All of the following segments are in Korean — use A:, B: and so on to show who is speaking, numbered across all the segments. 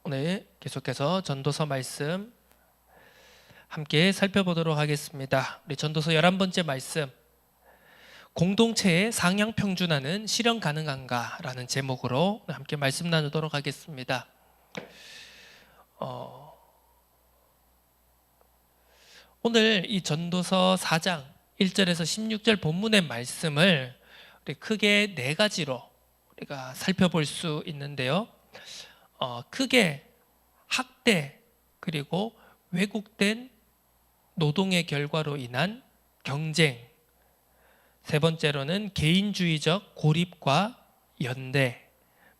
A: 오늘 계속해서 전도서 말씀 함께 살펴보도록 하겠습니다. 우리 전도서 11번째 말씀, 공동체의 상향평준화는 실현 가능한가? 라는 제목으로 함께 말씀 나누도록 하겠습니다. 오늘 이 전도서 4장 1절에서 16절 본문의 말씀을 우리 크게 네 가지로 우리가 살펴볼 수 있는데요. 크게 학대 그리고 왜곡된 노동의 결과로 인한 경쟁, 세 번째로는 개인주의적 고립과 연대,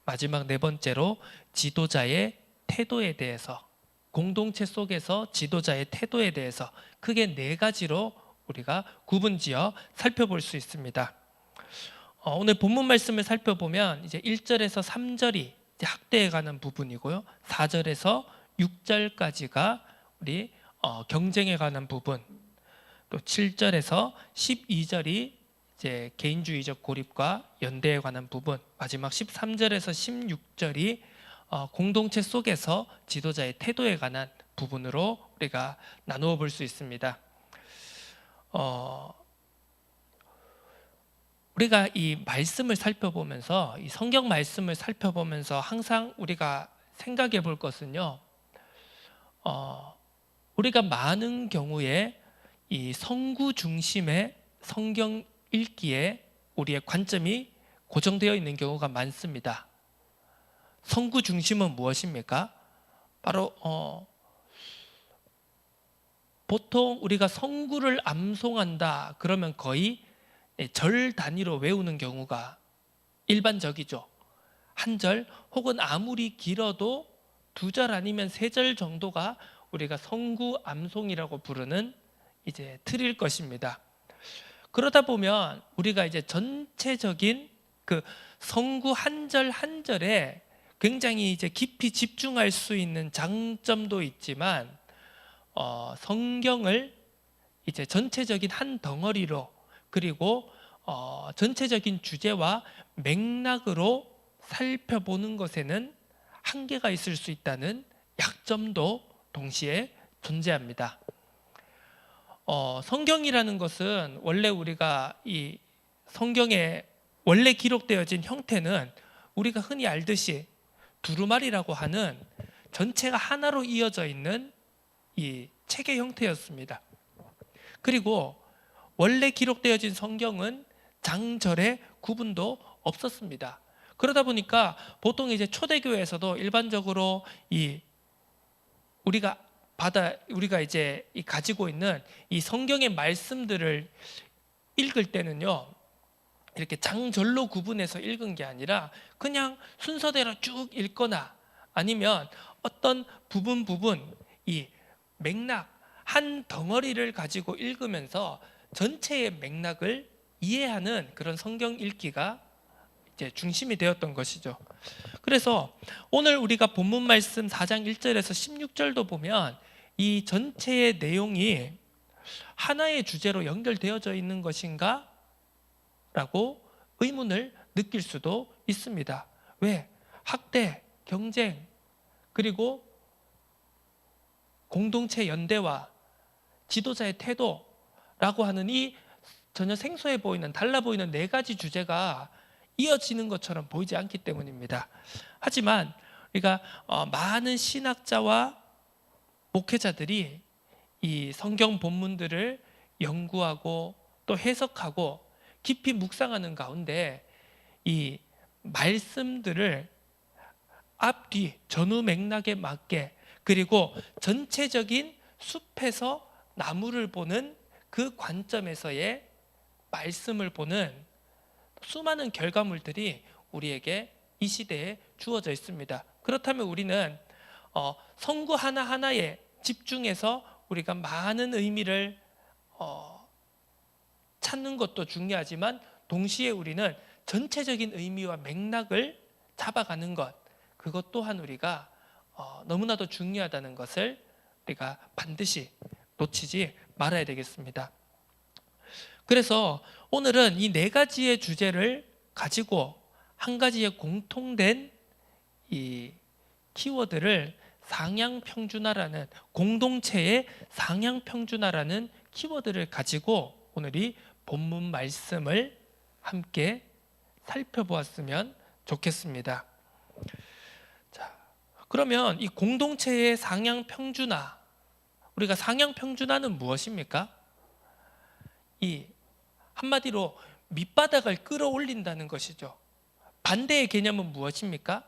A: 마지막 네 번째로 지도자의 태도에 대해서, 공동체 속에서 지도자의 태도에 대해서 크게 네 가지로 우리가 구분지어 살펴볼 수 있습니다. 오늘 본문 말씀을 살펴보면 이제 1절에서 3절이 학대에 관한 부분이고요, 4절에서 6절까지가 우리 경쟁에 관한 부분, 또 7절에서 12절이 이제 개인주의적 고립과 연대에 관한 부분, 마지막 13절에서 16절이 공동체 속에서 지도자의 태도에 관한 부분으로 우리가 나누어 볼 수 있습니다. 우리가 이 말씀을 살펴보면서, 이 성경 말씀을 살펴보면서 항상 우리가 생각해 볼 것은요, 우리가 많은 경우에 이 성구 중심의 성경 읽기에 우리의 관점이 고정되어 있는 경우가 많습니다. 성구 중심은 무엇입니까? 바로 보통 우리가 성구를 암송한다 그러면 거의 절 단위로 외우는 경우가 일반적이죠. 한 절 혹은 아무리 길어도 두 절 아니면 세 절 정도가 우리가 성구 암송이라고 부르는 이제 틀일 것입니다. 그러다 보면 우리가 이제 전체적인 그 성구 한 절 한 절에 굉장히 이제 깊이 집중할 수 있는 장점도 있지만, 성경을 이제 전체적인 한 덩어리로, 그리고 전체적인 주제와 맥락으로 살펴보는 것에는 한계가 있을 수 있다는 약점도 동시에 존재합니다. 성경이라는 것은 원래 우리가 이 성경에 원래 기록되어진 형태는 우리가 흔히 알듯이 두루마리라고 하는 전체가 하나로 이어져 있는 이 책의 형태였습니다. 그리고 원래 기록되어진 성경은 장절의 구분도 없었습니다. 그러다 보니까 보통 이제 초대교회에서도 일반적으로 우리가 이제 가지고 있는 이 성경의 말씀들을 읽을 때는요, 이렇게 장절로 구분해서 읽은 게 아니라 그냥 순서대로 쭉 읽거나, 아니면 어떤 부분 이 맥락 한 덩어리를 가지고 읽으면서 전체의 맥락을 이해하는 그런 성경 읽기가 이제 중심이 되었던 것이죠. 그래서 오늘 우리가 본문 말씀 4장 1절에서 16절도 보면 이 전체의 내용이 하나의 주제로 연결되어져 있는 것인가? 라고 의문을 느낄 수도 있습니다. 왜? 학대, 경쟁, 그리고 공동체 연대와 지도자의 태도라고 하는 이 전혀 생소해 보이는, 달라 보이는 네 가지 주제가 이어지는 것처럼 보이지 않기 때문입니다. 하지만 우리가 많은 신학자와 목회자들이 이 성경 본문들을 연구하고 또 해석하고 깊이 묵상하는 가운데 이 말씀들을 앞뒤 전후 맥락에 맞게, 그리고 전체적인 숲에서 나무를 보는 그 관점에서의 말씀을 보는 수많은 결과물들이 우리에게 이 시대에 주어져 있습니다. 그렇다면 우리는 성구 하나하나에 집중해서 우리가 많은 의미를 찾는 것도 중요하지만, 동시에 우리는 전체적인 의미와 맥락을 잡아가는 것, 그것 또한 우리가 너무나도 중요하다는 것을 우리가 반드시 놓치지 말아야 되겠습니다. 그래서 오늘은 이 네 가지의 주제를 가지고 한 가지의 공통된 이 키워드를 상향평준화라는, 공동체의 상향평준화라는 키워드를 가지고 오늘 이 본문 말씀을 함께 살펴보았으면 좋겠습니다. 자, 그러면 이 공동체의 상향평준화, 우리가 상향평준화는 무엇입니까? 이 한마디로 밑바닥을 끌어올린다는 것이죠. 반대의 개념은 무엇입니까?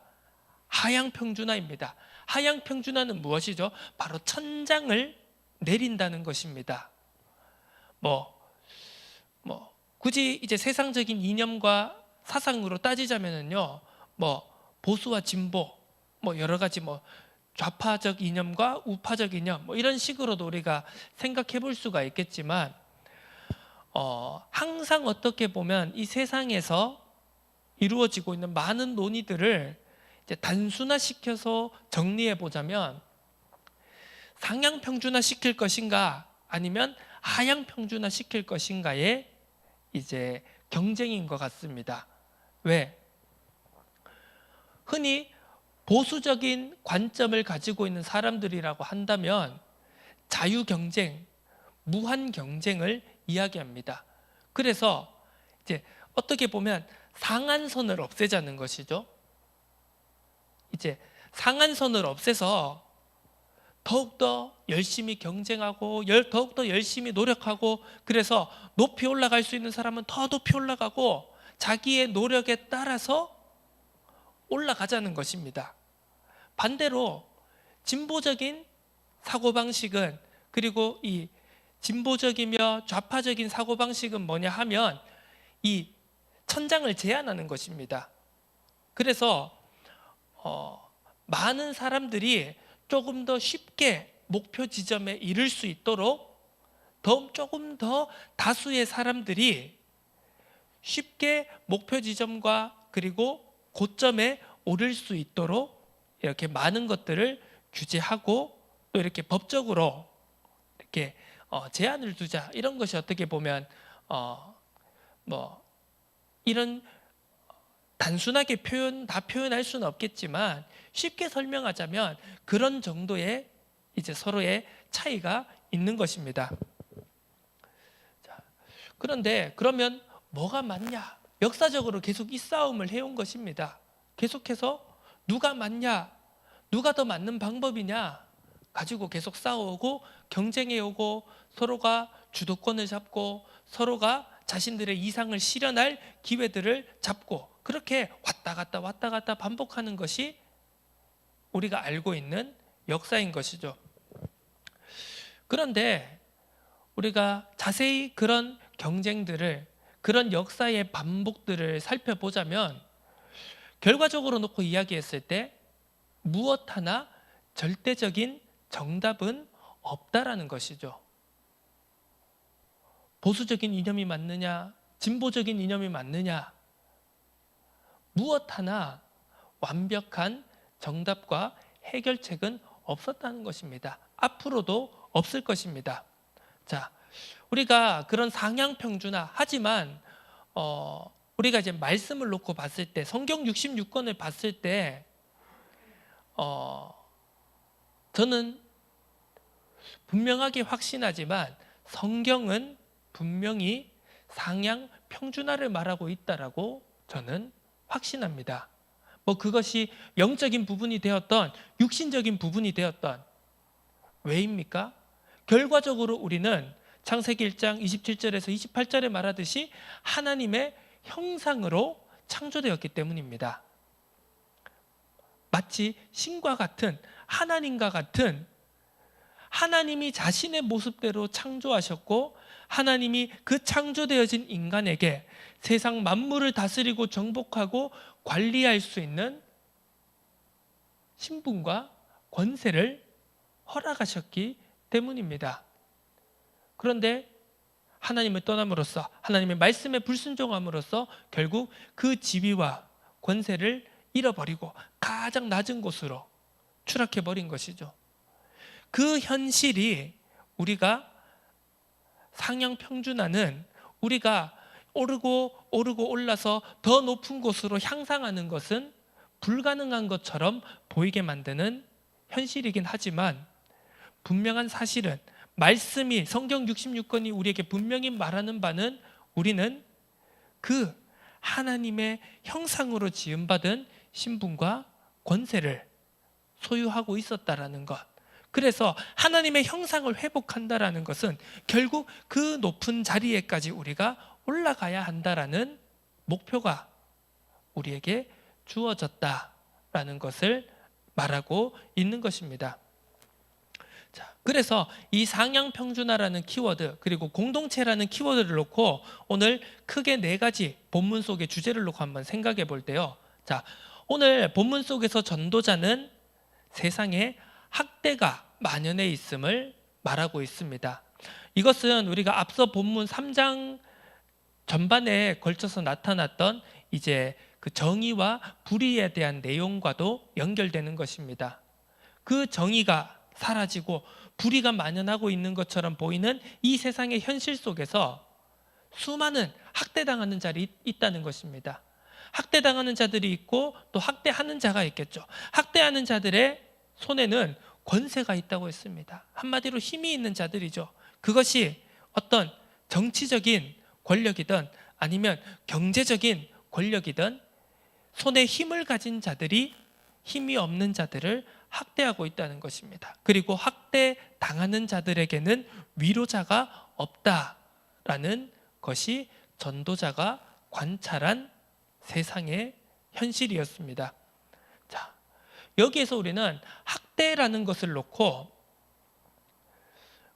A: 하향평준화입니다. 하향평준화는 무엇이죠? 바로 천장을 내린다는 것입니다. 굳이 이제 세상적인 이념과 사상으로 따지자면요, 보수와 진보, 여러 가지 좌파적 이념과 우파적 이념, 이런 식으로도 우리가 생각해 볼 수가 있겠지만, 항상 어떻게 보면 이 세상에서 이루어지고 있는 많은 논의들을 이제 단순화시켜서 정리해 보자면, 상향평준화 시킬 것인가 아니면 하향평준화 시킬 것인가의 이제 경쟁인 것 같습니다. 왜? 흔히 보수적인 관점을 가지고 있는 사람들이라고 한다면 자유 경쟁, 무한 경쟁을 이야기합니다. 그래서 이제 어떻게 보면 상한선을 없애자는 것이죠. 이제 상한선을 없애서 더욱더 열심히 경쟁하고 더욱더 열심히 노력하고, 그래서 높이 올라갈 수 있는 사람은 더 높이 올라가고 자기의 노력에 따라서 올라가자는 것입니다. 반대로 진보적인 사고방식은, 그리고 이 진보적이며 좌파적인 사고방식은 뭐냐 하면 이 천장을 제한하는 것입니다. 그래서 많은 사람들이 조금 더 쉽게 목표 지점에 이를 수 있도록 조금 더 다수의 사람들이 쉽게 목표 지점과 그리고 고점에 오를 수 있도록 이렇게 많은 것들을 규제하고 또 이렇게 법적으로 이렇게 제한을 두자, 이런 것이 어떻게 보면 이런 단순하게 다 표현할 수는 없겠지만 쉽게 설명하자면 그런 정도의 이제 서로의 차이가 있는 것입니다. 자, 그런데 그러면 뭐가 맞냐? 역사적으로 계속 이 싸움을 해온 것입니다. 계속해서 누가 맞냐, 누가 더 맞는 방법이냐 가지고 계속 싸워오고 경쟁해오고, 서로가 주도권을 잡고 서로가 자신들의 이상을 실현할 기회들을 잡고, 그렇게 왔다 갔다 반복하는 것이 우리가 알고 있는 역사인 것이죠. 그런데 우리가 자세히 그런 경쟁들을, 그런 역사의 반복들을 살펴보자면 결과적으로 놓고 이야기했을 때 무엇 하나 절대적인 정답은 없다라는 것이죠. 보수적인 이념이 맞느냐, 진보적인 이념이 맞느냐, 무엇 하나 완벽한 정답과 해결책은 없었다는 것입니다. 앞으로도 없을 것입니다. 자, 우리가 그런 상향평준화, 하지만 우리가 이제 말씀을 놓고 봤을 때, 성경 66권을 봤을 때 저는 분명하게 확신하지만 성경은 분명히 상향평준화를 말하고 있다라고 저는 확신합니다. 그것이 영적인 부분이 되었던 육신적인 부분이 되었던, 왜입니까? 결과적으로 우리는 창세기 1장 27절에서 28절에 말하듯이 하나님의 형상으로 창조되었기 때문입니다. 마치 신과 같은, 하나님과 같은, 하나님이 자신의 모습대로 창조하셨고 하나님이 그 창조되어진 인간에게 세상 만물을 다스리고 정복하고 관리할 수 있는 신분과 권세를 허락하셨기 때문입니다. 그런데 하나님을 떠남으로써, 하나님의 말씀에 불순종함으로써 결국 그 지위와 권세를 잃어버리고 가장 낮은 곳으로 추락해버린 것이죠. 그 현실이, 우리가 상향평준화는 우리가 오르고 올라서 더 높은 곳으로 향상하는 것은 불가능한 것처럼 보이게 만드는 현실이긴 하지만 분명한 사실은 말씀이 성경 66권이 우리에게 분명히 말하는 바는 우리는 그 하나님의 형상으로 지음받은 신분과 권세를 소유하고 있었다라는 것. 그래서 하나님의 형상을 회복한다라는 것은 결국 그 높은 자리에까지 우리가 올라가야 한다라는 목표가 우리에게 주어졌다라는 것을 말하고 있는 것입니다. 자, 그래서 이 상향평준화라는 키워드 그리고 공동체라는 키워드를 놓고 오늘 크게 네 가지 본문 속의 주제를 놓고 한번 생각해 볼 때요. 자, 오늘 본문 속에서 전도자는 세상에 학대가 만연해 있음을 말하고 있습니다. 이것은 우리가 앞서 본문 3장 전반에 걸쳐서 나타났던 이제 그 정의와 불의에 대한 내용과도 연결되는 것입니다. 그 정의가 사라지고 불의가 만연하고 있는 것처럼 보이는 이 세상의 현실 속에서 수많은 학대당하는 자들이 있다는 것입니다. 학대당하는 자들이 있고 또 학대하는 자가 있겠죠. 학대하는 자들의 손에는 권세가 있다고 했습니다. 한마디로 힘이 있는 자들이죠. 그것이 어떤 정치적인 권력이든 아니면 경제적인 권력이든 손에 힘을 가진 자들이 힘이 없는 자들을 학대하고 있다는 것입니다. 그리고 학대당하는 자들에게는 위로자가 없다라는 것이 전도자가 관찰한 세상의 현실이었습니다. 자, 여기에서 우리는 학대라는 것을 놓고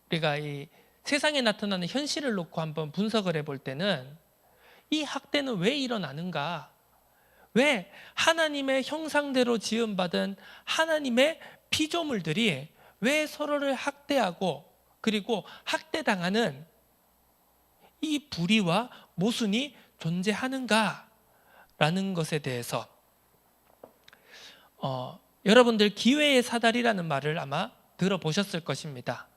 A: 우리가 이 세상에 나타나는 현실을 놓고 한번 분석을 해볼 때는 이 학대는 왜 일어나는가? 왜 하나님의 형상대로 지음받은 하나님의 피조물들이 왜 서로를 학대하고 그리고 학대당하는 이 불의와 모순이 존재하는가라는 것에 대해서 여러분들 기회의 사다리라는 말을 아마 들어보셨을 것입니다.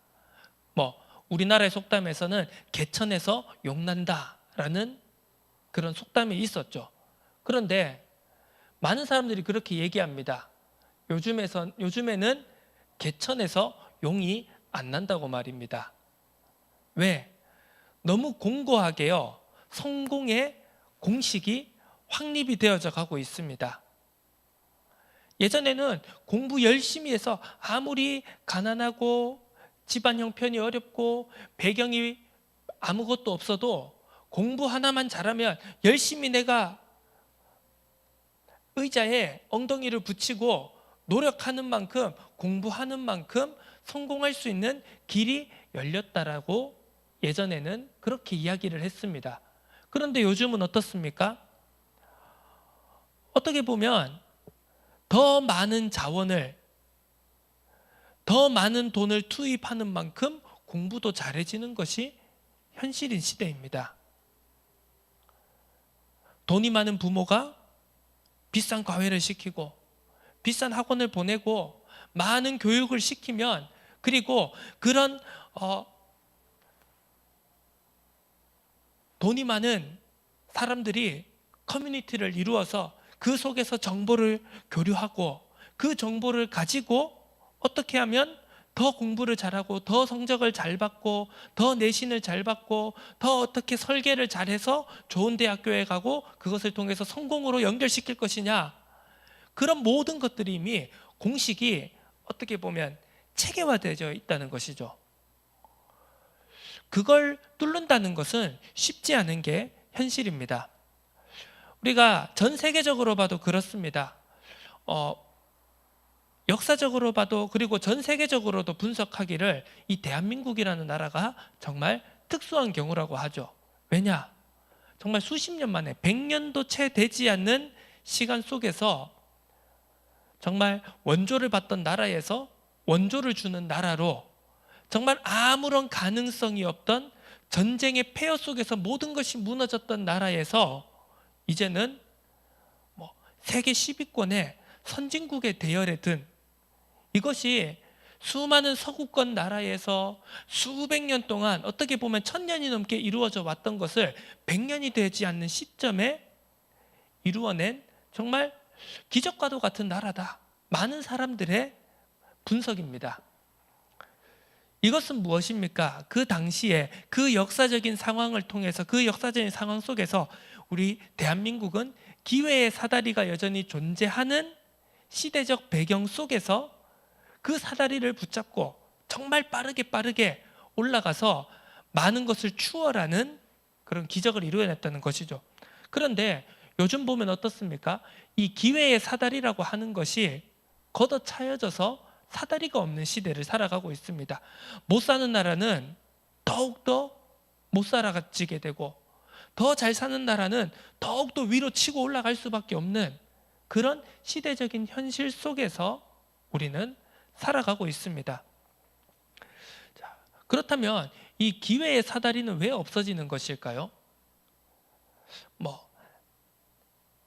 A: 우리나라의 속담에서는 개천에서 용난다라는 그런 속담이 있었죠. 그런데 많은 사람들이 그렇게 얘기합니다. 요즘에는 개천에서 용이 안 난다고 말입니다. 왜? 너무 공고하게요. 성공의 공식이 확립이 되어져 가고 있습니다. 예전에는 공부 열심히 해서 아무리 가난하고 집안 형편이 어렵고 배경이 아무것도 없어도 공부 하나만 잘하면 열심히 내가 의자에 엉덩이를 붙이고 노력하는 만큼 공부하는 만큼 성공할 수 있는 길이 열렸다라고 예전에는 그렇게 이야기를 했습니다. 그런데 요즘은 어떻습니까? 어떻게 보면 더 많은 자원을 더 많은 돈을 투입하는 만큼 공부도 잘해지는 것이 현실인 시대입니다. 돈이 많은 부모가 비싼 과외를 시키고 비싼 학원을 보내고 많은 교육을 시키면 그리고 그런 돈이 많은 사람들이 커뮤니티를 이루어서 그 속에서 정보를 교류하고 그 정보를 가지고 어떻게 하면 더 공부를 잘하고 더 성적을 잘 받고 더 내신을 잘 받고 더 어떻게 설계를 잘해서 좋은 대학교에 가고 그것을 통해서 성공으로 연결시킬 것이냐, 그런 모든 것들이 이미 공식이 어떻게 보면 체계화되어 있다는 것이죠. 그걸 뚫는다는 것은 쉽지 않은 게 현실입니다. 우리가 전 세계적으로 봐도 그렇습니다. 역사적으로 봐도 그리고 전 세계적으로도 분석하기를 이 대한민국이라는 나라가 정말 특수한 경우라고 하죠. 왜냐? 정말 수십 년 만에 100년도 채 되지 않는 시간 속에서 정말 원조를 받던 나라에서 원조를 주는 나라로 정말 아무런 가능성이 없던 전쟁의 폐허 속에서 모든 것이 무너졌던 나라에서 이제는 세계 10위권의 선진국의 대열에 든 이것이 수많은 서구권 나라에서 수백 년 동안 어떻게 보면 1000년이 넘게 이루어져 왔던 것을 100년이 되지 않는 시점에 이루어낸 정말 기적과도 같은 나라다. 많은 사람들의 분석입니다. 이것은 무엇입니까? 그 당시에 그 역사적인 상황을 통해서, 그 역사적인 상황 속에서 우리 대한민국은 기회의 사다리가 여전히 존재하는 시대적 배경 속에서 그 사다리를 붙잡고 정말 빠르게 올라가서 많은 것을 추월하는 그런 기적을 이루어냈다는 것이죠. 그런데 요즘 보면 어떻습니까? 이 기회의 사다리라고 하는 것이 걷어차여져서 사다리가 없는 시대를 살아가고 있습니다. 못 사는 나라는 더욱더 못 살아지게 되고, 더 잘 사는 나라는 더욱더 위로 치고 올라갈 수밖에 없는 그런 시대적인 현실 속에서 우리는 살아가고 있습니다. 자, 그렇다면 이 기회의 사다리는 왜 없어지는 것일까요?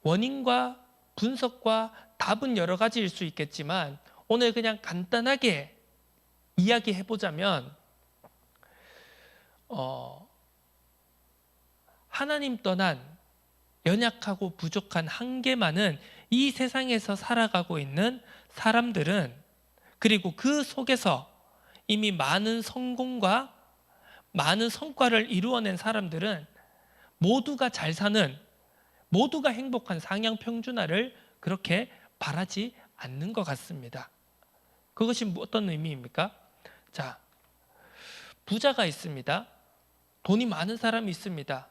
A: 원인과 분석과 답은 여러 가지일 수 있겠지만, 오늘 그냥 간단하게 이야기해 보자면, 하나님 떠난 연약하고 부족한 한계만은 이 세상에서 살아가고 있는 사람들은, 그리고 그 속에서 이미 많은 성공과 많은 성과를 이루어낸 사람들은 모두가 잘 사는, 모두가 행복한 상향평준화를 그렇게 바라지 않는 것 같습니다. 그것이 어떤 의미입니까? 자, 부자가 있습니다. 돈이 많은 사람이 있습니다.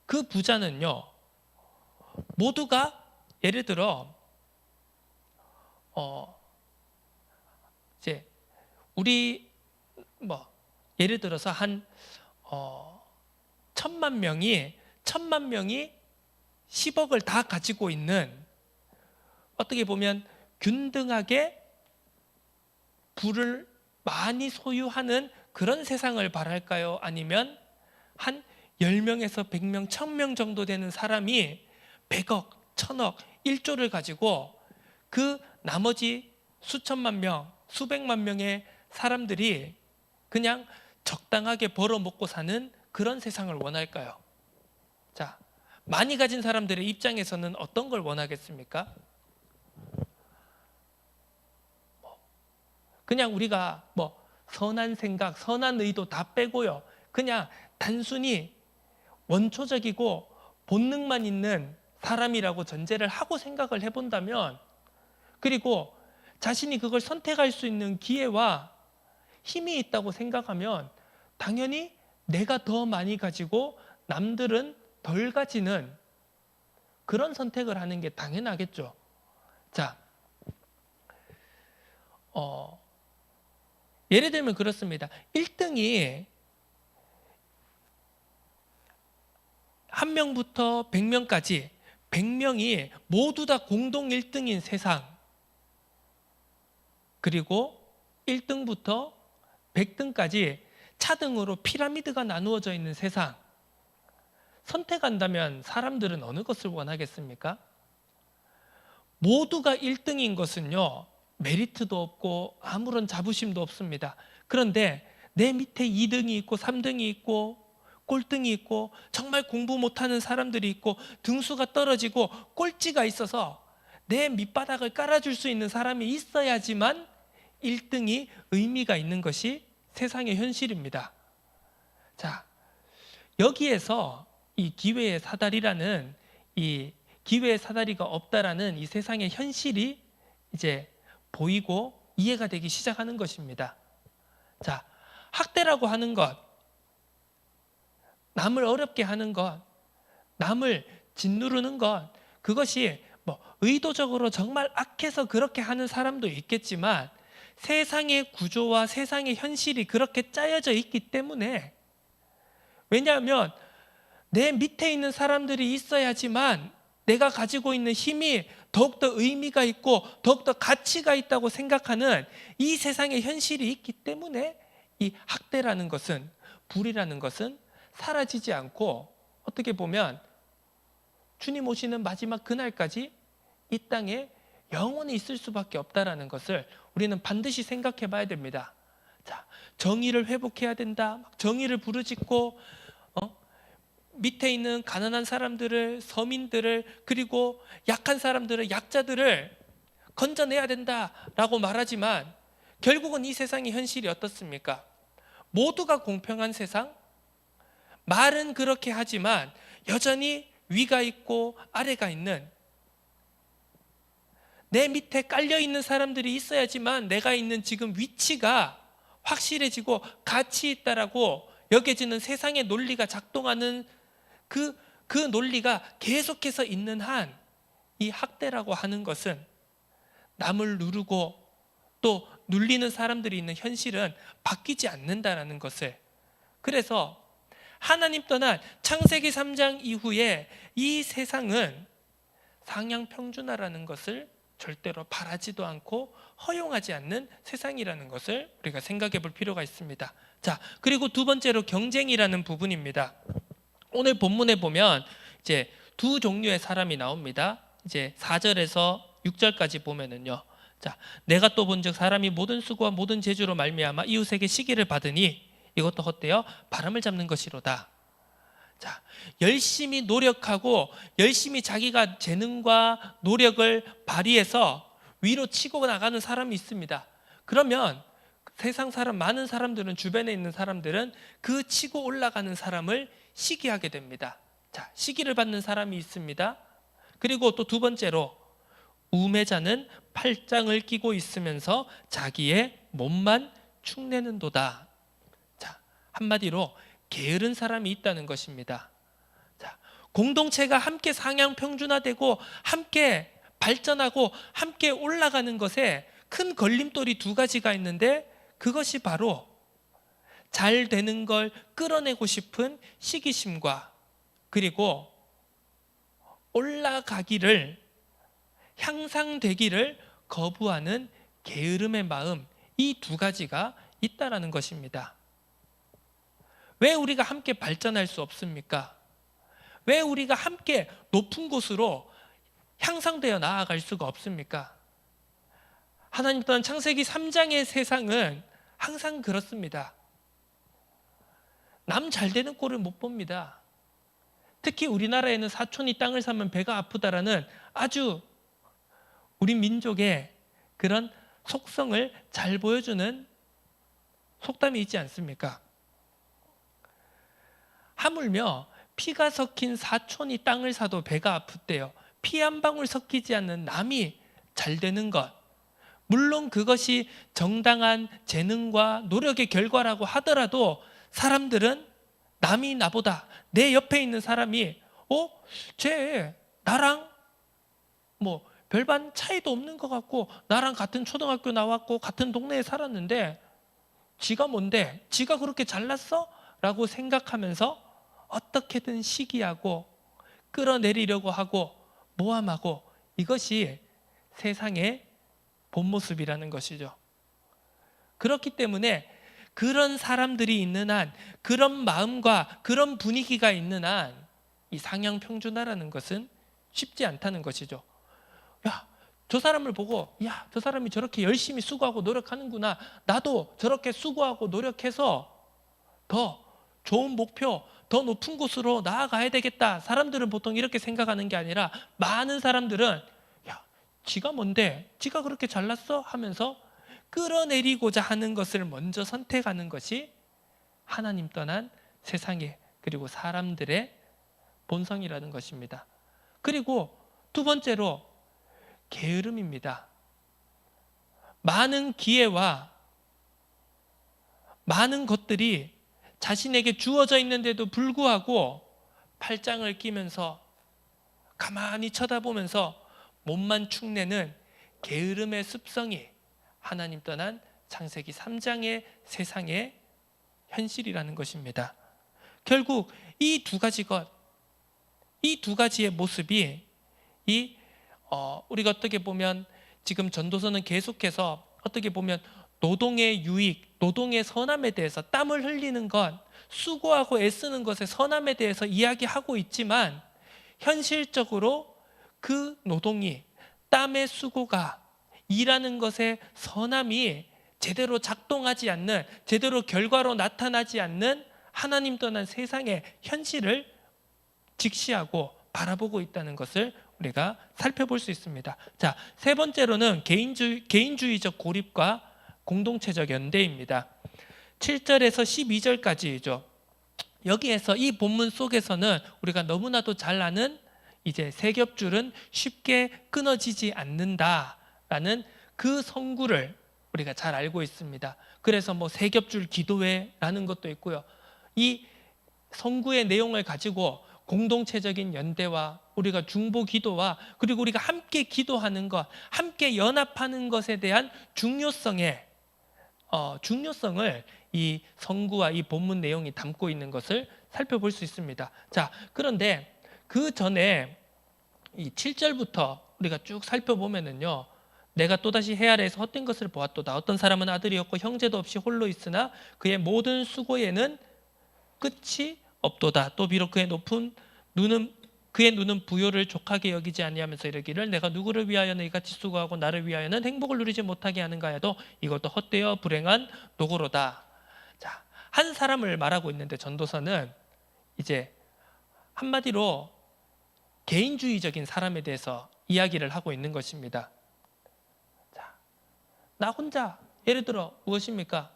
A: 그 부자는요, 모두가 예를 들어 이제 우리 예를 들어서 한 1,000만 명이 10억을 다 가지고 있는, 어떻게 보면 균등하게 부를 많이 소유하는 그런 세상을 바랄까요? 아니면 한 10명에서 100명, 1000명 정도 되는 사람이 100억, 1000억, 1조를 가지고 그 나머지 수천만 명, 수백만 명의 사람들이 그냥 적당하게 벌어먹고 사는 그런 세상을 원할까요? 자, 많이 가진 사람들의 입장에서는 어떤 걸 원하겠습니까? 그냥 우리가 선한 생각, 선한 의도 다 빼고요, 그냥 단순히 원초적이고 본능만 있는 사람이라고 전제를 하고 생각을 해본다면, 그리고 자신이 그걸 선택할 수 있는 기회와 힘이 있다고 생각하면 당연히 내가 더 많이 가지고 남들은 덜 가지는 그런 선택을 하는 게 당연하겠죠. 자, 예를 들면 그렇습니다. 1등이 1명부터 100명까지 100명이 모두 다 공동 1등인 세상, 그리고 1등부터 100등까지 차등으로 피라미드가 나누어져 있는 세상, 선택한다면 사람들은 어느 것을 원하겠습니까? 모두가 1등인 것은요, 메리트도 없고 아무런 자부심도 없습니다. 그런데 내 밑에 2등이 있고 3등이 있고 꼴등이 있고 정말 공부 못하는 사람들이 있고 등수가 떨어지고 꼴찌가 있어서 내 밑바닥을 깔아줄 수 있는 사람이 있어야지만 1등이 의미가 있는 것이 세상의 현실입니다. 자, 여기에서 이 기회의 사다리라는, 이 기회의 사다리가 없다라는 이 세상의 현실이 이제 보이고 이해가 되기 시작하는 것입니다. 자, 학대라고 하는 것, 남을 어렵게 하는 것, 남을 짓누르는 것, 그것이 의도적으로 정말 악해서 그렇게 하는 사람도 있겠지만 세상의 구조와 세상의 현실이 그렇게 짜여져 있기 때문에, 왜냐하면 내 밑에 있는 사람들이 있어야지만 내가 가지고 있는 힘이 더욱더 의미가 있고 더욱더 가치가 있다고 생각하는 이 세상의 현실이 있기 때문에 이 학대라는 것은, 불이라는 것은 사라지지 않고 어떻게 보면 주님 오시는 마지막 그날까지 이 땅에 영원히 있을 수밖에 없다라는 것을 우리는 반드시 생각해 봐야 됩니다. 자, 정의를 회복해야 된다, 정의를 부르짖고 밑에 있는 가난한 사람들을, 서민들을, 그리고 약한 사람들을, 약자들을 건져내야 된다라고 말하지만 결국은 이 세상의 현실이 어떻습니까? 모두가 공평한 세상? 말은 그렇게 하지만 여전히 위가 있고 아래가 있는, 내 밑에 깔려있는 사람들이 있어야지만 내가 있는 지금 위치가 확실해지고 가치 있다라고 여겨지는 세상의 논리가 작동하는 그 논리가 계속해서 있는 한 이 학대라고 하는 것은 남을 누르고 또 눌리는 사람들이 있는 현실은 바뀌지 않는다라는 것을, 그래서 하나님 떠난 창세기 3장 이후에 이 세상은 상향평준화라는 것을 절대로 바라지도 않고 허용하지 않는 세상이라는 것을 우리가 생각해 볼 필요가 있습니다. 자, 그리고 두 번째로 경쟁이라는 부분입니다. 오늘 본문에 보면 이제 두 종류의 사람이 나옵니다. 이제 4절에서 6절까지 보면은요. 자, 내가 또 본즉 사람이 모든 수고와 모든 재주로 말미암아 이웃에게 시기를 받으니 이것도 헛되어 바람을 잡는 것이로다. 자, 열심히 노력하고 열심히 자기가 재능과 노력을 발휘해서 위로 치고 나가는 사람이 있습니다. 그러면 세상 사람, 많은 사람들은, 주변에 있는 사람들은 그 치고 올라가는 사람을 시기하게 됩니다. 자, 시기를 받는 사람이 있습니다. 그리고 또 두 번째로 우매자는 팔짱을 끼고 있으면서 자기의 몸만 축내는도다. 자, 한마디로 게으른 사람이 있다는 것입니다. 자, 공동체가 함께 상향평준화되고 함께 발전하고 함께 올라가는 것에 큰 걸림돌이 두 가지가 있는데, 그것이 바로 잘 되는 걸 끌어내고 싶은 시기심과 그리고 올라가기를, 향상되기를 거부하는 게으름의 마음, 이 두 가지가 있다라는 것입니다. 왜 우리가 함께 발전할 수 없습니까? 왜 우리가 함께 높은 곳으로 향상되어 나아갈 수가 없습니까? 하나님 또한 창세기 3장의 세상은 항상 그렇습니다. 남 잘 되는 꼴을 못 봅니다. 특히 우리나라에는 사촌이 땅을 사면 배가 아프다라는 아주 우리 민족의 그런 속성을 잘 보여주는 속담이 있지 않습니까? 하물며 피가 섞인 사촌이 땅을 사도 배가 아프대요. 피 한 방울 섞이지 않는 남이 잘 되는 것, 물론 그것이 정당한 재능과 노력의 결과라고 하더라도 사람들은 남이 나보다, 내 옆에 있는 사람이 쟤 나랑 뭐 별반 차이도 없는 것 같고 나랑 같은 초등학교 나왔고 같은 동네에 살았는데 지가 뭔데? 지가 그렇게 잘났어? 라고 생각하면서 어떻게든 시기하고 끌어내리려고 하고 모함하고, 이것이 세상의 본 모습이라는 것이죠. 그렇기 때문에 그런 사람들이 있는 한, 그런 마음과 그런 분위기가 있는 한, 이 상향평준화라는 것은 쉽지 않다는 것이죠. 야, 저 사람을 보고, 야, 저 사람이 저렇게 열심히 수고하고 노력하는구나, 나도 저렇게 수고하고 노력해서 더 좋은 목표, 더 높은 곳으로 나아가야 되겠다. 사람들은 보통 이렇게 생각하는 게 아니라, 많은 사람들은 야, 지가 뭔데? 지가 그렇게 잘났어? 하면서 끌어내리고자 하는 것을 먼저 선택하는 것이 하나님 떠난 세상의, 그리고 사람들의 본성이라는 것입니다. 그리고 두 번째로 게으름입니다. 많은 기회와 많은 것들이 자신에게 주어져 있는데도 불구하고 팔짱을 끼면서 가만히 쳐다보면서 몸만 축내는 게으름의 습성이 하나님 떠난 창세기 3장의 세상의 현실이라는 것입니다. 결국 이 두 가지 것, 이 두 가지의 모습이 우리가 어떻게 보면 지금 전도서는 계속해서 어떻게 보면 노동의 유익, 노동의 선함에 대해서, 땀을 흘리는 것, 수고하고 애쓰는 것의 선함에 대해서 이야기하고 있지만, 현실적으로 그 노동이, 땀의 수고가, 일하는 것의 선함이 제대로 작동하지 않는, 제대로 결과로 나타나지 않는 하나님 떠난 세상의 현실을 직시하고 바라보고 있다는 것을 우리가 살펴볼 수 있습니다. 자, 세 번째로는 개인주의적 고립과 공동체적 연대입니다. 7절에서 12절까지죠. 여기에서 이 본문 속에서는 우리가 너무나도 잘 아는 이제 세 겹줄은 쉽게 끊어지지 않는다라는 그 성구를 우리가 잘 알고 있습니다. 그래서 뭐 세 겹줄 기도회라는 것도 있고요. 이 성구의 내용을 가지고 공동체적인 연대와 우리가 중보 기도와 그리고 우리가 함께 기도하는 것, 함께 연합하는 것에 대한 중요성을 이 성구와 이 본문 내용이 담고 있는 것을 살펴볼 수 있습니다. 자, 그런데 그 전에 이 7절부터 우리가 쭉 살펴보면은요, 내가 또다시 해 아래에서 헛된 것을 보았도다. 어떤 사람은 아들이었고 형제도 없이 홀로 있으나 그의 모든 수고에는 끝이 없도다. 또 비록 그의 눈은 부요를 족하게 여기지 아니하면서 이르기를 내가 누구를 위하여는 이같이 수고하고 나를 위하여는 행복을 누리지 못하게 하는가 해도 이것도 헛되어 불행한 노고로다. 자, 한 사람을 말하고 있는데 전도서는 이제 한마디로 개인주의적인 사람에 대해서 이야기를 하고 있는 것입니다. 자, 나 혼자 예를 들어 무엇입니까?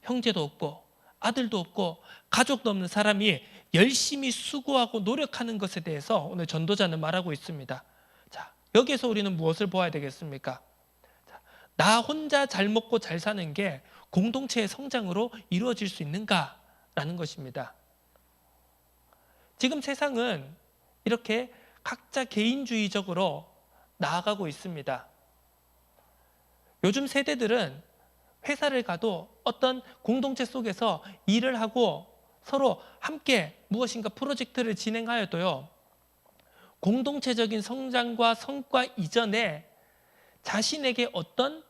A: 형제도 없고 아들도 없고 가족도 없는 사람이 열심히 수고하고 노력하는 것에 대해서 오늘 전도자는 말하고 있습니다. 자, 여기에서 우리는 무엇을 보아야 되겠습니까? 자, 나 혼자 잘 먹고 잘 사는 게 공동체의 성장으로 이루어질 수 있는가라는 것입니다. 지금 세상은 이렇게 각자 개인주의적으로 나아가고 있습니다. 요즘 세대들은 회사를 가도 어떤 공동체 속에서 일을 하고 서로 함께 무엇인가 프로젝트를 진행하여도요, 공동체적인 성장과 성과 이전에 자신에게 어떤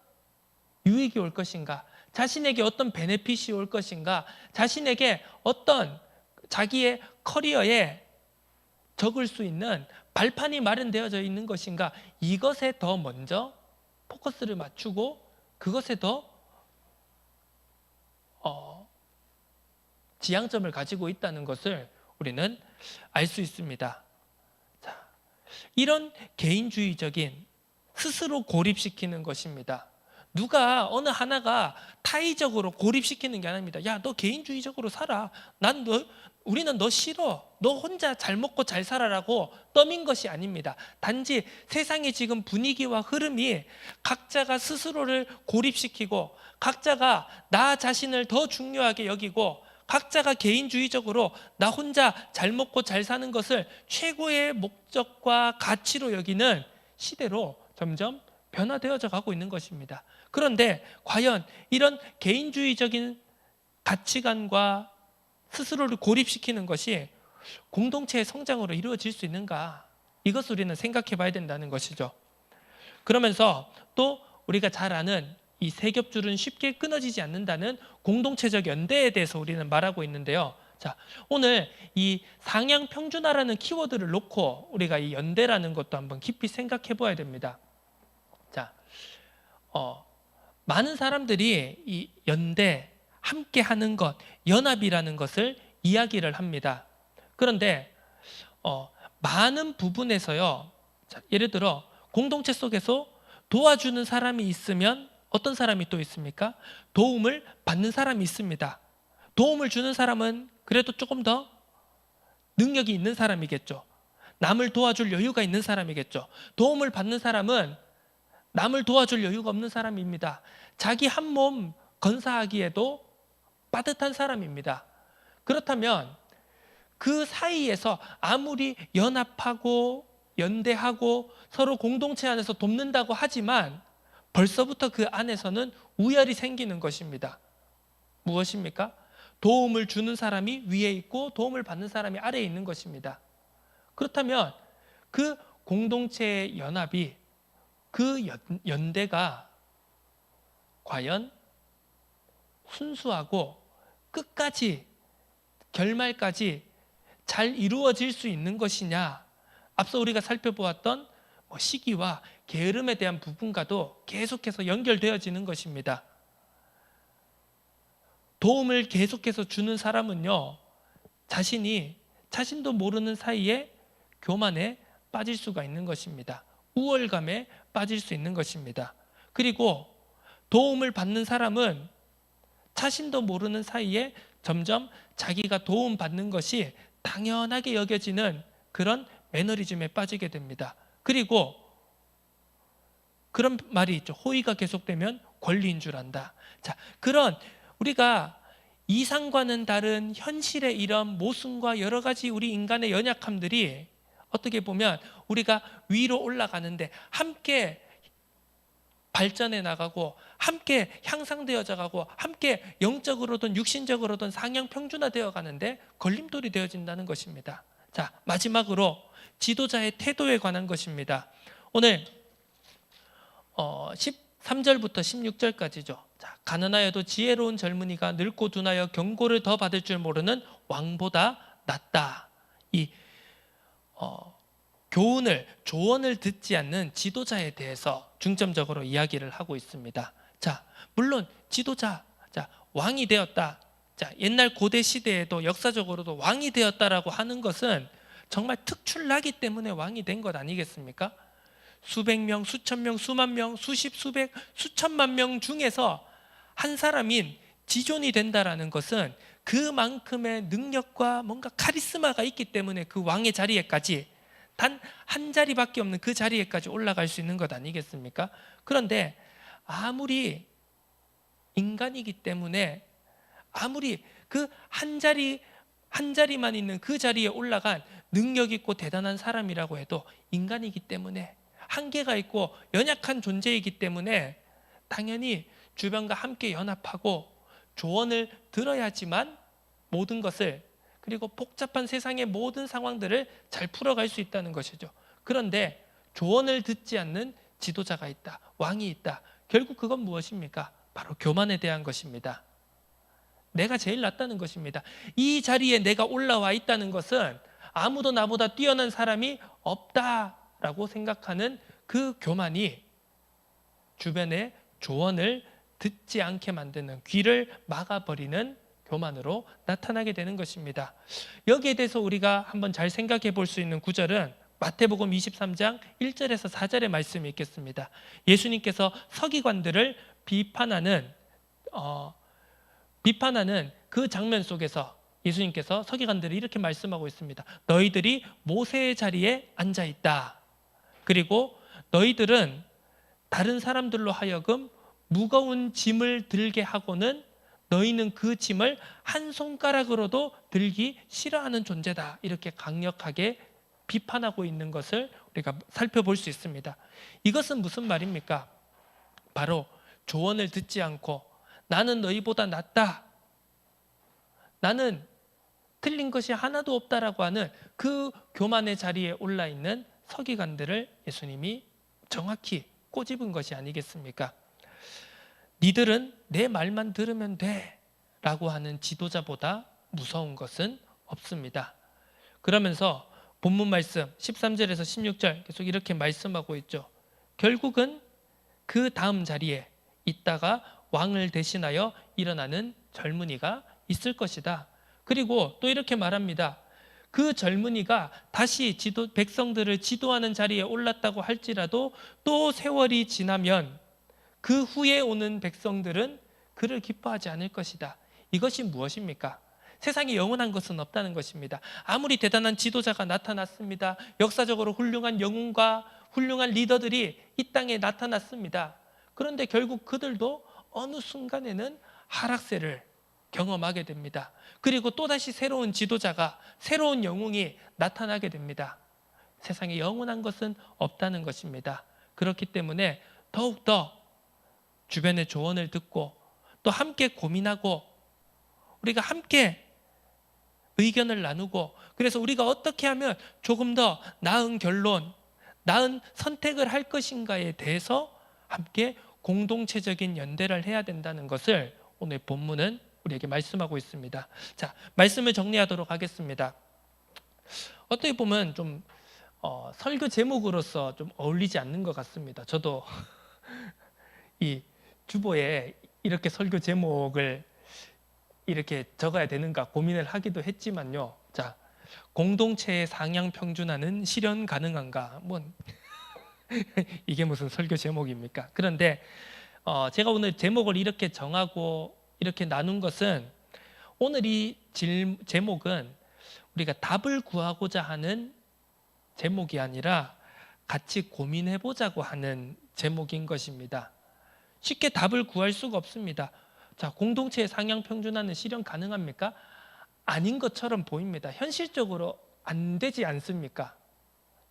A: 유익이 올 것인가, 자신에게 어떤 베네핏이 올 것인가, 자신에게 어떤 자기의 커리어에 적을 수 있는 발판이 마련되어져 있는 것인가, 이것에 더 먼저 포커스를 맞추고 그것에 더 지향점을 가지고 있다는 것을 우리는 알 수 있습니다. 자, 이런 개인주의적인 스스로 고립시키는 것입니다. 누가 어느 하나가 타의적으로 고립시키는 게 아닙니다. 야, 너 개인주의적으로 살아. 우리는 너 싫어. 너 혼자 잘 먹고 잘 살아라고 떠민 것이 아닙니다. 단지 세상의 지금 분위기와 흐름이 각자가 스스로를 고립시키고 각자가 나 자신을 더 중요하게 여기고 각자가 개인주의적으로 나 혼자 잘 먹고 잘 사는 것을 최고의 목적과 가치로 여기는 시대로 점점 변화되어져 가고 있는 것입니다. 그런데 과연 이런 개인주의적인 가치관과 스스로를 고립시키는 것이 공동체의 성장으로 이루어질 수 있는가? 이것을 우리는 생각해 봐야 된다는 것이죠. 그러면서 또 우리가 잘 아는 이 세 겹줄은 쉽게 끊어지지 않는다는 공동체적 연대에 대해서 우리는 말하고 있는데요. 자, 오늘 이 상향 평준화라는 키워드를 놓고 우리가 이 연대라는 것도 한번 깊이 생각해 봐야 됩니다. 자, 많은 사람들이 이 연대, 함께 하는 것, 연합이라는 것을 이야기를 합니다. 그런데 많은 부분에서요, 자, 예를 들어 공동체 속에서 도와주는 사람이 있으면 어떤 사람이 또 있습니까? 도움을 받는 사람이 있습니다. 도움을 주는 사람은 그래도 조금 더 능력이 있는 사람이겠죠. 남을 도와줄 여유가 있는 사람이겠죠. 도움을 받는 사람은 남을 도와줄 여유가 없는 사람입니다. 자기 한 몸 건사하기에도 빠듯한 사람입니다. 그렇다면 그 사이에서 아무리 연합하고 연대하고 서로 공동체 안에서 돕는다고 하지만 벌써부터 그 안에서는 우열이 생기는 것입니다. 무엇입니까? 도움을 주는 사람이 위에 있고 도움을 받는 사람이 아래에 있는 것입니다. 그렇다면 그 공동체의 연합이, 그 연대가 과연 순수하고 끝까지 결말까지 잘 이루어질 수 있는 것이냐? 앞서 우리가 살펴보았던 시기와 게으름에 대한 부분과도 계속해서 연결되어지는 것입니다. 도움을 계속해서 주는 사람은요, 자신도 모르는 사이에 교만에 빠질 수가 있는 것입니다. 우월감에 빠질 수 있는 것입니다. 그리고 도움을 받는 사람은 자신도 모르는 사이에 점점 자기가 도움받는 것이 당연하게 여겨지는 그런 매너리즘에 빠지게 됩니다. 그리고 그런 말이 있죠. 호의가 계속되면 권리인 줄 안다. 자, 그런 우리가 이상과는 다른 현실의 이런 모순과 여러 가지 우리 인간의 연약함들이 어떻게 보면 우리가 위로 올라가는데 함께 발전해 나가고 함께 향상되어져 가고 함께 영적으로든 육신적으로든 상향 평준화되어 가는데 걸림돌이 되어진다는 것입니다. 자, 마지막으로 지도자의 태도에 관한 것입니다. 오늘 13절부터 16절까지죠. 자, 가난하여도 지혜로운 젊은이가 늙고 둔하여 경고를 더 받을 줄 모르는 왕보다 낫다. 이 교훈을, 조언을 듣지 않는 지도자에 대해서 중점적으로 이야기를 하고 있습니다. 자, 물론 지도자, 자, 왕이 되었다. 자, 옛날 고대 시대에도 역사적으로도 왕이 되었다라고 하는 것은 정말 특출나기 때문에 왕이 된 것 아니겠습니까? 수백 명, 수천 명, 수만 명, 수십, 수백, 수천만 명 중에서 한 사람인 지존이 된다라는 것은 그만큼의 능력과 뭔가 카리스마가 있기 때문에 그 왕의 자리에까지 단 한 자리밖에 없는 그 자리에까지 올라갈 수 있는 것 아니겠습니까? 그런데 아무리 인간이기 때문에 아무리 그 한 자리만 있는 그 자리에 올라간 능력 있고 대단한 사람이라고 해도 인간이기 때문에 한계가 있고 연약한 존재이기 때문에 당연히 주변과 함께 연합하고 조언을 들어야지만 모든 것을 그리고 복잡한 세상의 모든 상황들을 잘 풀어갈 수 있다는 것이죠. 그런데 조언을 듣지 않는 지도자가 있다, 왕이 있다. 결국 그건 무엇입니까? 바로 교만에 대한 것입니다. 내가 제일 낫다는 것입니다. 이 자리에 내가 올라와 있다는 것은 아무도 나보다 뛰어난 사람이 없다라고 생각하는 그 교만이 주변의 조언을 듣지 않게 만드는, 귀를 막아버리는 교만으로 나타나게 되는 것입니다. 여기에 대해서 우리가 한번 잘 생각해 볼 수 있는 구절은 마태복음 23장 1절에서 4절의 말씀이 있겠습니다. 예수님께서 서기관들을 비판하는 그 장면 속에서 예수님께서 서기관들이 이렇게 말씀하고 있습니다. 너희들이 모세의 자리에 앉아 있다. 그리고 너희들은 다른 사람들로 하여금 무거운 짐을 들게 하고는 너희는 그 짐을 한 손가락으로도 들기 싫어하는 존재다. 이렇게 강력하게 비판하고 있는 것을 우리가 살펴볼 수 있습니다. 이것은 무슨 말입니까? 바로 조언을 듣지 않고 나는 너희보다 낫다, 나는 틀린 것이 하나도 없다라고 하는 그 교만의 자리에 올라 있는 서기관들을 예수님이 정확히 꼬집은 것이 아니겠습니까? 니들은 내 말만 들으면 돼 라고 하는 지도자보다 무서운 것은 없습니다. 그러면서 본문 말씀 13절에서 16절 계속 이렇게 말씀하고 있죠. 결국은 그 다음 자리에 있다가 왕을 대신하여 일어나는 젊은이가 있을 것이다. 그리고 또 이렇게 말합니다. 그 젊은이가 다시 백성들을 지도하는 자리에 올랐다고 할지라도 또 세월이 지나면 그 후에 오는 백성들은 그를 기뻐하지 않을 것이다. 이것이 무엇입니까? 세상에 영원한 것은 없다는 것입니다. 아무리 대단한 지도자가 나타났습니다. 역사적으로 훌륭한 영웅과 훌륭한 리더들이 이 땅에 나타났습니다. 그런데 결국 그들도 어느 순간에는 하락세를 경험하게 됩니다. 그리고 또다시 새로운 지도자가, 새로운 영웅이 나타나게 됩니다. 세상에 영원한 것은 없다는 것입니다. 그렇기 때문에 더욱더 주변의 조언을 듣고 또 함께 고민하고 우리가 함께 의견을 나누고, 그래서 우리가 어떻게 하면 조금 더 나은 결론, 나은 선택을 할 것인가에 대해서 함께 공동체적인 연대를 해야 된다는 것을 오늘 본문은 우리에게 말씀하고 있습니다. 자, 말씀을 정리하도록 하겠습니다. 어떻게 보면 좀 설교 제목으로서 좀 어울리지 않는 것 같습니다. 저도 이 주보에 이렇게 설교 제목을 이렇게 적어야 되는가 고민을 하기도 했지만요. 자, 공동체의 상향 평준화는 실현 가능한가? 이게 무슨 설교 제목입니까? 그런데 제가 오늘 제목을 이렇게 정하고 이렇게 나눈 것은, 오늘 이 제목은 우리가 답을 구하고자 하는 제목이 아니라 같이 고민해 보자고 하는 제목인 것입니다. 쉽게 답을 구할 수가 없습니다. 자, 공동체의 상향 평준화는 실현 가능합니까? 아닌 것처럼 보입니다. 현실적으로 안 되지 않습니까?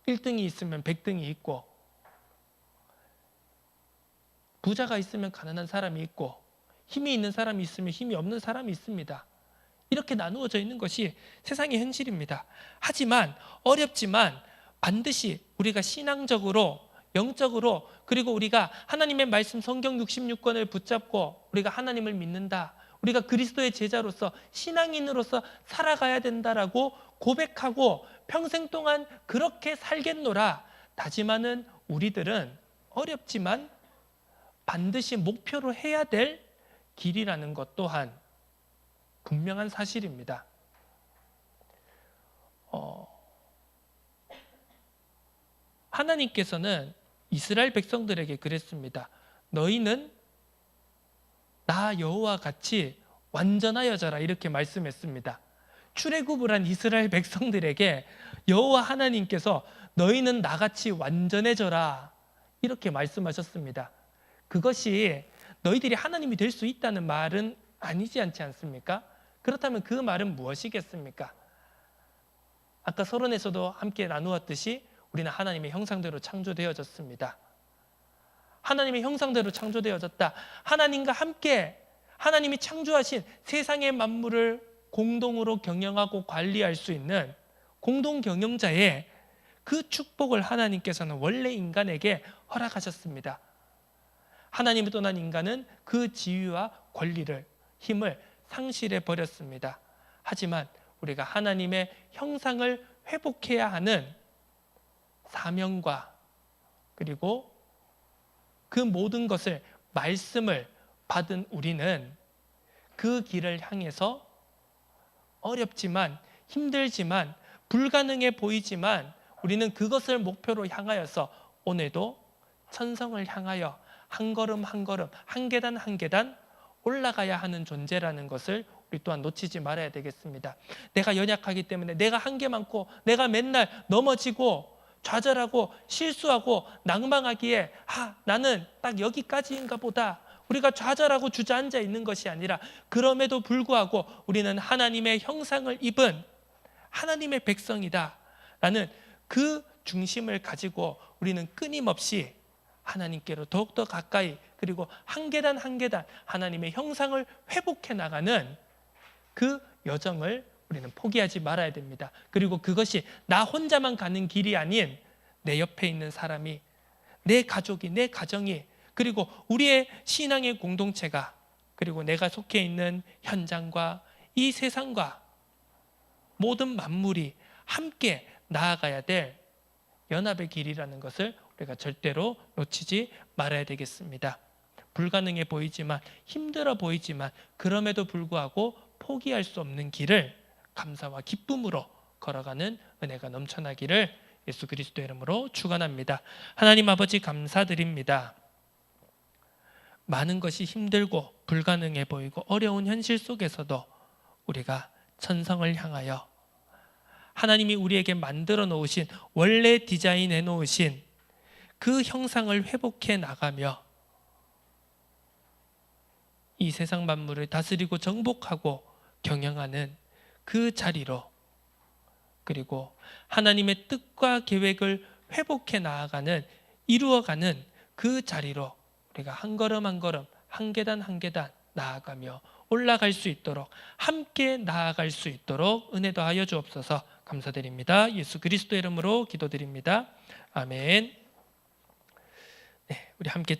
A: 1등이 있으면 100등이 있고, 부자가 있으면 가난한 사람이 있고, 힘이 있는 사람이 있으면 힘이 없는 사람이 있습니다. 이렇게 나누어져 있는 것이 세상의 현실입니다. 하지만 어렵지만 반드시 우리가 신앙적으로, 영적으로, 그리고 우리가 하나님의 말씀 성경 66권을 붙잡고 우리가 하나님을 믿는다, 우리가 그리스도의 제자로서 신앙인으로서 살아가야 된다라고 고백하고 평생 동안 그렇게 살겠노라 다짐하는 우리들은 어렵지만 반드시 목표로 해야 될 길이라는 것 또한 분명한 사실입니다. 하나님께서는 이스라엘 백성들에게 그랬습니다. 너희는 나 여호와 같이 완전하여져라, 이렇게 말씀했습니다. 출애굽을 한 이스라엘 백성들에게 여호와 하나님께서 너희는 나같이 완전해져라, 이렇게 말씀하셨습니다. 그것이 너희들이 하나님이 될 수 있다는 말은 아니지 않지 않습니까? 그렇다면 그 말은 무엇이겠습니까? 아까 서론에서도 함께 나누었듯이 우리는 하나님의 형상대로 창조되어졌습니다. 하나님의 형상대로 창조되어졌다. 하나님과 함께 하나님이 창조하신 세상의 만물을 공동으로 경영하고 관리할 수 있는 공동 경영자의 그 축복을 하나님께서는 원래 인간에게 허락하셨습니다. 하나님을 떠난 인간은 그 지위와 권리를, 힘을 상실해 버렸습니다. 하지만 우리가 하나님의 형상을 회복해야 하는 사명과 그리고 그 모든 것을, 말씀을 받은 우리는 그 길을 향해서 어렵지만, 힘들지만, 불가능해 보이지만 우리는 그것을 목표로 향하여서 오늘도 천성을 향하여 한 걸음 한 걸음, 한 계단 한 계단 올라가야 하는 존재라는 것을 우리 또한 놓치지 말아야 되겠습니다. 내가 연약하기 때문에, 내가 한계 많고, 내가 맨날 넘어지고 좌절하고 실수하고 낭망하기에 나는 딱 여기까지인가 보다, 우리가 좌절하고 주저앉아 있는 것이 아니라, 그럼에도 불구하고 우리는 하나님의 형상을 입은 하나님의 백성이다 라는 그 중심을 가지고 우리는 끊임없이 하나님께로 더욱더 가까이, 그리고 한 계단 한 계단 하나님의 형상을 회복해 나가는 그 여정을 우리는 포기하지 말아야 됩니다. 그리고 그것이 나 혼자만 가는 길이 아닌 내 옆에 있는 사람이, 내 가족이, 내 가정이, 그리고 우리의 신앙의 공동체가, 그리고 내가 속해 있는 현장과 이 세상과 모든 만물이 함께 나아가야 될 연합의 길이라는 것을 우리가 절대로 놓치지 말아야 되겠습니다. 불가능해 보이지만, 힘들어 보이지만, 그럼에도 불구하고 포기할 수 없는 길을 감사와 기쁨으로 걸어가는 은혜가 넘쳐나기를 예수 그리스도의 이름으로 축원합니다. 하나님 아버지, 감사드립니다. 많은 것이 힘들고 불가능해 보이고 어려운 현실 속에서도 우리가 천성을 향하여 하나님이 우리에게 만들어 놓으신, 원래 디자인해 놓으신 그 형상을 회복해 나가며 이 세상 만물을 다스리고 정복하고 경영하는 그 자리로, 그리고 하나님의 뜻과 계획을 회복해 나아가는, 이루어가는 그 자리로 우리가 한 걸음 한 걸음, 한 계단 한 계단 나아가며 올라갈 수 있도록, 함께 나아갈 수 있도록 은혜 더하여 주옵소서. 감사드립니다. 예수 그리스도의 이름으로 기도드립니다. 아멘. 네, 우리 함께